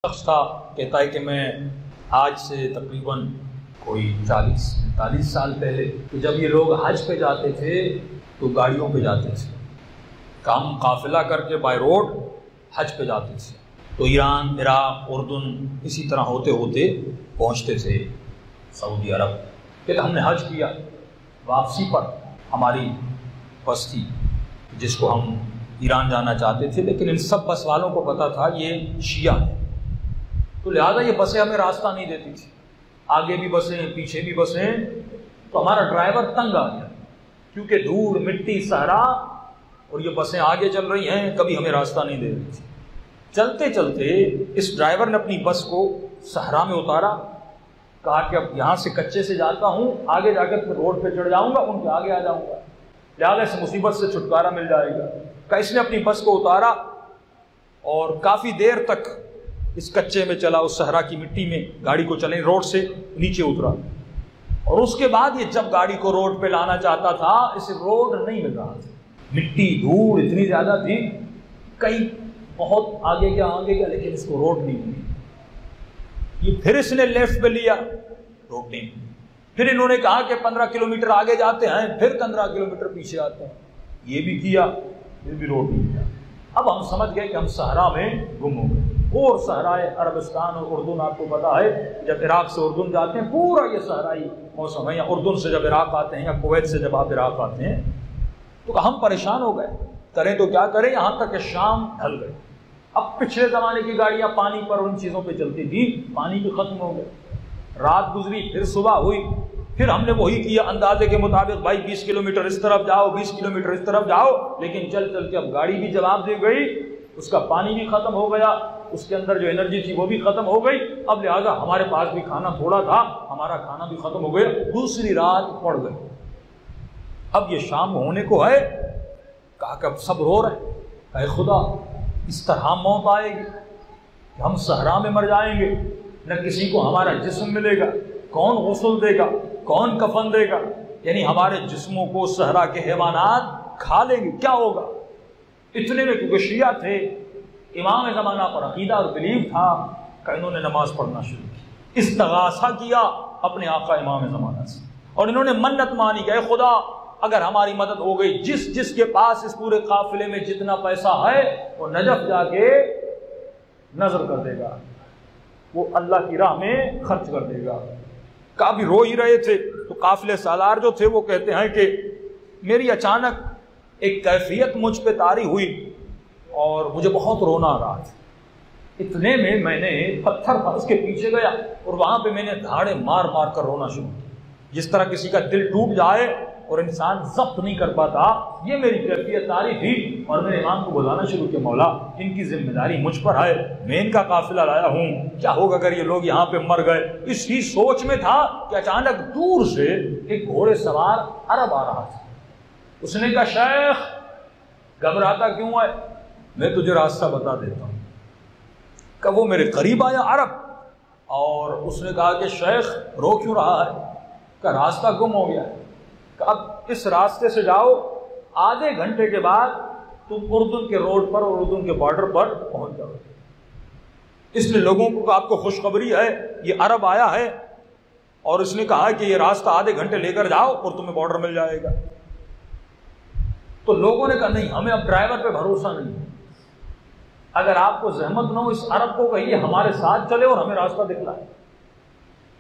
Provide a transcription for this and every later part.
شخص تھا، کہتا ہے کہ میں آج سے تقریباً کوئی 40-45 سال پہلے کہ جب یہ لوگ حج پہ جاتے تھے تو گاڑیوں پہ جاتے تھے، کام قافلہ کر کے بائی روڈ حج پہ جاتے تھے، تو ایران، عراق، اردن اسی طرح ہوتے ہوتے پہنچتے تھے سعودی عرب۔ پھر ہم نے حج کیا، واپسی پر ہماری بس تھی جس کو ہم ایران جانا چاہتے تھے، لیکن ان سب بس والوں کو پتہ تھا یہ شیعہ ہے، تو لہٰذا یہ بسیں ہمیں راستہ نہیں دیتی تھی، آگے بھی بسیں پیچھے بھی بسیں، تو ہمارا ڈرائیور تنگ آ گیا کیونکہ دھوڑ مٹی صحرا اور یہ بسیں آگے چل رہی ہیں، کبھی ہمیں راستہ نہیں دے رہی تھی۔ چلتے چلتے اس ڈرائیور نے اپنی بس کو صحرا میں اتارا، کہا کہ اب یہاں سے کچے سے جاتا ہوں، آگے جا کر روڈ پہ چڑھ جاؤں گا، ان کے آگے آ جاؤں گا، لہٰذا اس مصیبت سے چھٹکارا مل جائے گا۔ کہ اس نے اپنی بس کو اتارا اور کافی دیر تک اس کچے میں چلا، اس صحرا کی مٹی میں گاڑی کو چلے، روڈ سے نیچے اترا، اور اس کے بعد یہ جب گاڑی کو روڈ پہ لانا چاہتا تھا اسے روڈ نہیں مل رہا تھا، مٹی دھوڑ اتنی زیادہ تھی، کئی بہت آگے گیا لیکن اس کو روڈ نہیں ملی۔ یہ پھر اس نے لیفٹ پہ لیا، روڈ نہیں ملی۔ پھر انہوں نے کہا کہ 15 کلومیٹر آگے جاتے ہیں، پھر 15 کلومیٹر پیچھے آتے ہیں، یہ بھی کیا، پھر بھی روڈ نہیں ملا۔ اب ہم سمجھ گئے کہ ہم صحرا میں گم ہو گئے، اور صحرائے عربستان اور اردن آپ کو پتا ہے، جب عراق سے اردن جاتے ہیں پورا یہ صحرائی موسم ہے، یا اردن سے جب عراق آتے ہیں یا کویت سے جب آپ عراق آتے ہیں، تو ہم پریشان ہو گئے، کریں تو کیا کریں، یہاں تک کہ شام ڈھل گئے۔ اب پچھلے زمانے کی گاڑیاں پانی پر ان چیزوں پہ چلتی تھی، پانی بھی ختم ہو گئے، رات گزری، پھر صبح ہوئی، پھر ہم نے وہی کیا اندازے کے مطابق، بھائی 20 کلومیٹر اس طرف جاؤ، 20 کلومیٹر اس طرف جاؤ، لیکن چل چل کے اب گاڑی بھی جواب دے گئی، اس کا پانی بھی ختم ہو گیا، اس کے اندر جو انرجی تھی وہ بھی ختم ہو گئی، اب لہٰذا ہمارے پاس بھی کھانا تھوڑا تھا، ہمارا کھانا بھی ختم ہو گیا، دوسری رات پڑ گئی۔ اب یہ شام ہونے کو ہے، کہا کہ اب سب رو رہے ہیں، اے خدا اس طرح موت آئے گی کہ ہم صحرا میں مر جائیں گے، نہ کسی کو ہمارا جسم ملے گا، کون غسل دے گا، کون کفن دے گا، یعنی ہمارے جسموں کو صحرا کے حیوانات کھا لیں گے، کیا ہوگا؟ اتنے میں کیونکہ شیعہ تھے، امام زمانہ پر عقیدہ اور بلیو تھا کہ انہوں نے نماز پڑھنا شروع کی، استغاثہ کیا اپنے آقا امام زمانہ سے، اور انہوں نے منت مانی کہ اے خدا اگر ہماری مدد ہو گئی، جس کے پاس اس پورے قافلے میں جتنا پیسہ ہے وہ نجف جا کے نظر کر دے گا، وہ اللہ کی راہ میں خرچ کر دے گا۔ کافی رو ہی رہے تھے تو قافلے سالار جو تھے وہ کہتے ہیں کہ میری اچانک ایک کیفیت مجھ پہ طاری ہوئی اور مجھے بہت رونا آ رہا تھا، اتنے میں نے پتھر تھا اس کے پیچھے گیا اور وہاں پہ میں نے دھاڑے مار مار کر رونا شروع کیا، جس طرح کسی کا دل ٹوٹ جائے اور انسان ضبط نہیں کر پاتا، یہ میری کیفیت طاری تھی، اور میں نے امام کو بلانا شروع کیا، مولا ان کی ذمہ داری مجھ پر ہے، میں ان کا قافلہ لایا ہوں، کیا ہوگا اگر یہ لوگ یہاں پہ مر گئے؟ اسی سوچ میں تھا کہ اچانک دور سے ایک گھوڑے سوار عرب آ رہا تھا، اس نے کہا شیخ گھبراتا کیوں ہے، میں تجھے راستہ بتا دیتا ہوں۔ کہ وہ میرے قریب آیا عرب، اور اس نے کہا کہ شیخ رو کیوں رہا ہے؟ کہ راستہ گم ہو گیا ہے، کہ اب اس راستے سے جاؤ، آدھے گھنٹے کے بعد تم اردن کے روڈ پر اور اردن کے بارڈر پر پہنچ جاؤ۔ اس لیے لوگوں کو آپ کو خوشخبری ہے، یہ عرب آیا ہے اور اس نے کہا کہ یہ راستہ آدھے گھنٹے لے کر جاؤ اور تمہیں بارڈر مل جائے گا۔ تو لوگوں نے کہا نہیں، ہمیں اب ڈرائیور پہ بھروسہ نہیں ہے، اگر آپ کو زحمت نہ ہو اس عرب کو کہیے ہمارے ساتھ چلے اور ہمیں راستہ دکھلائے۔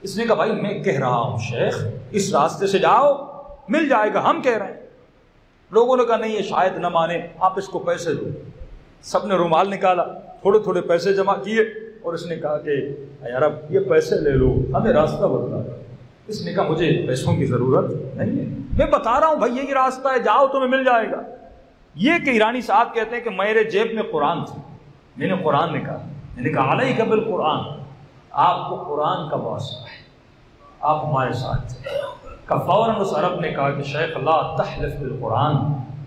اس نے کہا بھائی میں کہہ رہا ہوں شیخ اس راستے سے جاؤ، مل جائے گا، ہم کہہ رہے ہیں۔ لوگوں نے کہا نہیں یہ شاید نہ مانے، آپ اس کو پیسے دو۔ سب نے رومال نکالا، تھوڑے تھوڑے پیسے جمع کیے، اور اس نے کہا کہ اے عرب یہ پیسے لے لو، ہمیں راستہ بتلا دو۔ اس نے کہا مجھے پیسوں کی ضرورت نہیں ہے، میں بتا رہا ہوں بھائی یہی راستہ ہے، جاؤ تمہیں مل جائے گا۔ یہ کہ ایرانی صاحب کہتے ہیں کہ میرے جیب میں قرآن تھی، میں نے قرآن نکالا، میں نے کہا علیک بالقرآن، آپ کو قرآن کا واسطہ ہے، آپ ہمارے ساتھ تھے۔ کہ فوراً اس عرب نے کہا کہ شیخ لا تحلف بالقرآن،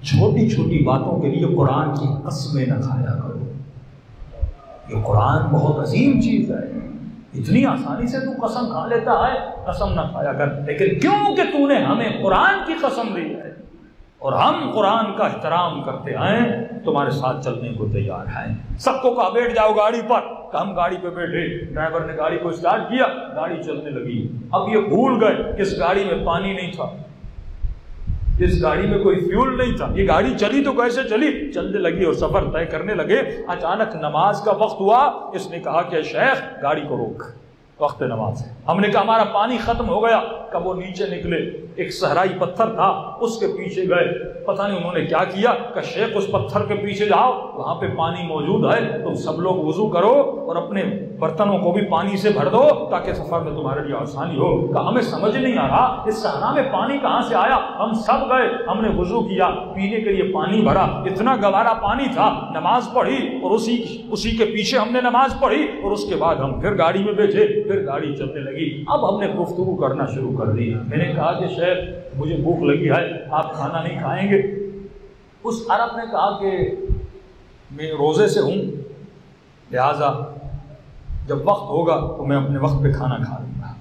چھوٹی چھوٹی باتوں کے لیے قرآن کی قسمیں نہ کھایا کرو، یہ قرآن بہت عظیم چیز ہے، اتنی آسانی سے تو قسم کھا لیتا ہے، قسم نہ کھایا کر، لیکن کیوں کہ تو نے ہمیں قرآن کی قسم دی ہے اور ہم قرآن کا احترام کرتے ہیں، تمہارے ساتھ چلنے کو تیار ہیں۔ سب کو کہا بیٹھ جاؤ گاڑی پر، کہ ہم گاڑی پہ بیٹھے، ڈرائیور نے گاڑی کو اسٹارٹ کیا، گاڑی چلنے لگی۔ اب یہ بھول گئے کہ اس گاڑی میں پانی نہیں تھا، اس گاڑی میں کوئی فیول نہیں تھا، یہ گاڑی چلی تو کیسے چلی؟ چلنے لگی اور سفر طے کرنے لگے۔ اچانک نماز کا وقت ہوا، اس نے کہا کہ شیخ گاڑی کو روک، وقت نماز ہے۔ ہم نے کہا ہمارا پانی ختم ہو گیا۔ کب وہ نیچے نکلے، ایک صحرائی پتھر تھا، اس کے پیچھے گئے۔ پتہ نہیں انہوں نے کیا کیا کہ شیخ اس پتھر کے پیچھے جاؤ، وہاں پہ پانی موجود ہے، تم سب لوگ وضو کرو اور اپنے برتنوں کو بھی پانی سے بھر دو تاکہ سفر میں تمہارے لیے آسانی ہو۔ کہ ہمیں سمجھ نہیں آ رہا اس صحرا میں پانی کہاں سے آیا۔ ہم سب گئے، ہم نے وضو کیا، پینے کے لیے پانی بھرا، اتنا گوارا پانی تھا، نماز پڑھی اور اسی کے پیچھے ہم نے نماز پڑھی، اور اس کے بعد ہم پھر گاڑی میں بیٹھے، پھر گاڑی چلنے لگی۔ اب ہم نے گفتگو کرنا شروع کر دی۔ میں نے کہا کہ شیخ مجھے بھوک لگی ہے، آپ کھانا نہیں کھائیں گے؟ اس عرب نے کہا کہ میں روزے سے ہوں، لہذا جب وقت ہوگا تو میں اپنے وقت پہ کھانا کھا لوں گا۔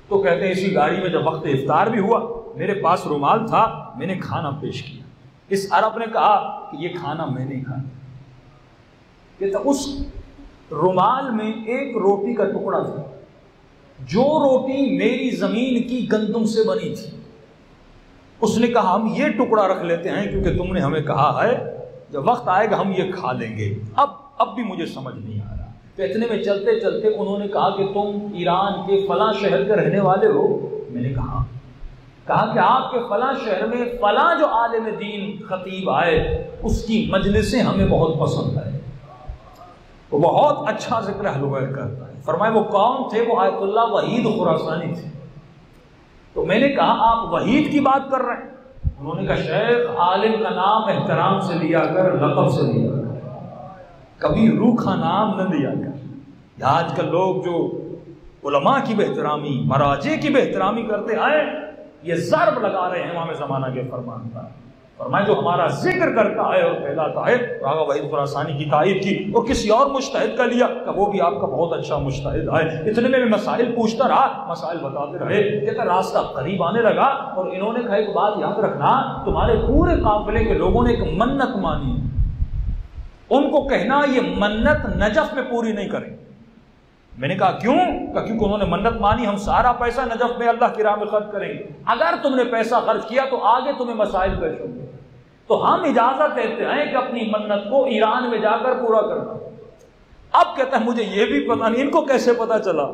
تو کہتے ہیں اسی گاڑی میں جب وقت افطار بھی ہوا، میرے پاس رومال تھا، میں نے کھانا پیش کیا۔ اس عرب نے کہا کہ یہ کھانا میں نہیں کھانا۔ کہتا اس رومال میں ایک روٹی کا ٹکڑا تھا، جو روٹی میری زمین کی گندم سے بنی تھی۔ اس نے کہا ہم یہ ٹکڑا رکھ لیتے ہیں کیونکہ تم نے ہمیں کہا ہے جب وقت آئے گا ہم یہ کھا لیں گے۔ اب بھی مجھے سمجھ نہیں آ رہا۔ تو اتنے میں چلتے چلتے انہوں نے کہا کہ تم ایران کے فلاں شہر کے رہنے والے ہو؟ میں نے کہا کہ آپ کے فلاں شہر میں فلاں جو عالم دین خطیب آئے اس کی مجلسیں ہمیں بہت پسند ہے، وہ بہت اچھا ذکر اہل بیت کرتا ہے۔ فرمائے وہ کون تھے؟ وہ آیت اللہ وحید خراسانی تھے۔ تو میں نے کہا آپ وحید کی بات کر رہے ہیں؟ انہوں نے کہا شیخ عالم کا نام احترام سے لیا کر، لقب سے لیا کر، کبھی روکھا نام نہ دیا کر۔ آج کل لوگ جو علماء کی بہترامی، مراجع کی بہترامی کرتے آئے، یہ ضرب لگا رہے ہیں امام زمانہ کے فرمان پر۔ فرمائے جو ہمارا ذکر کرتا ہے اور پھیلاتا ہے، آغا وحید خراسانی کی تائید کی اور کسی اور مجتہد کا لیا کہ وہ بھی آپ کا بہت اچھا مجتہد ہے۔ اتنے میں مسائل پوچھتا رہا، مسائل بتاتے رہے، کہتا راستہ قریب آنے لگا اور انہوں نے کہا ایک بات یاد رکھنا، تمہارے پورے قافلے کے لوگوں نے ایک منت مانی، ان کو کہنا یہ منت نجف میں پوری نہیں کریں۔ میں نے کہا کیوں؟ کیونکہ انہوں نے منت مانی ہم سارا پیسہ نجف میں اللہ کی راہ میں خرچ کریں گے، اگر تم نے پیسہ خرچ کیا تو آگے تمہیں مسائل پیش ہوں گے، تو ہم اجازت دیتے ہیں کہ اپنی منت کو ایران میں جا کر پورا کرنا۔ اب کہتا ہے مجھے یہ بھی پتا نہیں ان کو کیسے پتا چلا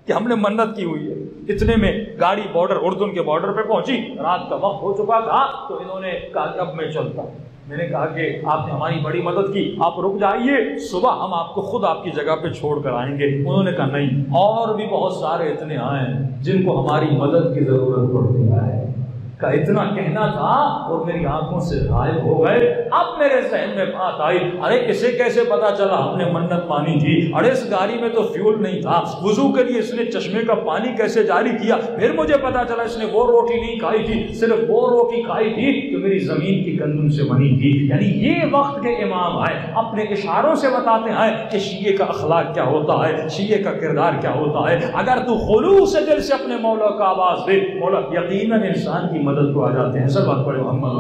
کہ ہم نے منت کی ہوئی ہے۔ اتنے میں گاڑی اردن کے بارڈر پہ پہنچی، رات کا وقت ہو چکا تھا، تو انہوں نے کہا کہ اب میں چلتا ہوں۔ میں نے کہا کہ آپ نے ہماری بڑی مدد کی، آپ رک جائیے، صبح ہم آپ کو خود آپ کی جگہ پہ چھوڑ کر آئیں گے۔ انہوں نے کہا نہیں، اور بھی بہت سارے اتنے آئے جن کو ہماری مدد کی ضرورت پڑتی ہے۔ کا اتنا کہنا تھا اور میری آنکھوں سے غائب ہو گئے۔ اب میرے ذہن میں بات آئی، ارے اسے کیسے پتا چلا ہم نے منت مانی تھی؟ ارے اس گاڑی میں تو فیول نہیں تھا، وضو کے لیے اس نے چشمے کا پانی کیسے جاری کیا؟ پھر مجھے پتا چلا اس نے وہ روٹی نہیں کھائی تھی، صرف وہ روٹی کھائی تھی جو میری زمین کی گندم سے بنی تھی۔ یعنی یہ وقت کے امام ہیں، اپنے اشاروں سے بتاتے ہیں کہ شیعہ کا اخلاق کیا ہوتا ہے، شیعہ کا کردار کیا ہوتا ہے۔ اگر تو خلوص دل سے اپنے مولا کا آواز دے، مولا یقیناً انسان کی مدد کو آ جاتے ہیں۔ سب بات پڑھے محمد